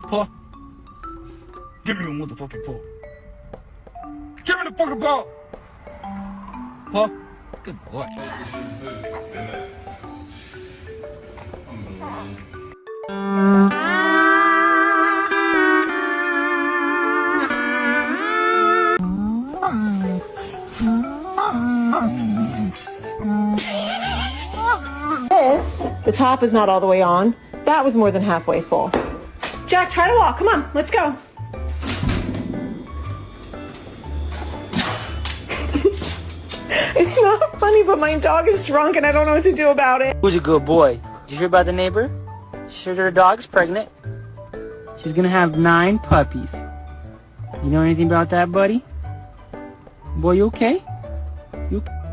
Paw. Give me the motherfucking paw. Give me the fucking paw. Paw. Good boy. The top is not all the way on. That was more than halfway full. Jack, try to walk. Come on, let's go. It's not funny, but my dog is drunk and I don't know what to do about it. Who's a good boy? Did you hear about the neighbor? She heard her dog's pregnant. She's gonna have 9 puppies. You know anything about that, buddy? Boy, you okay? You okay?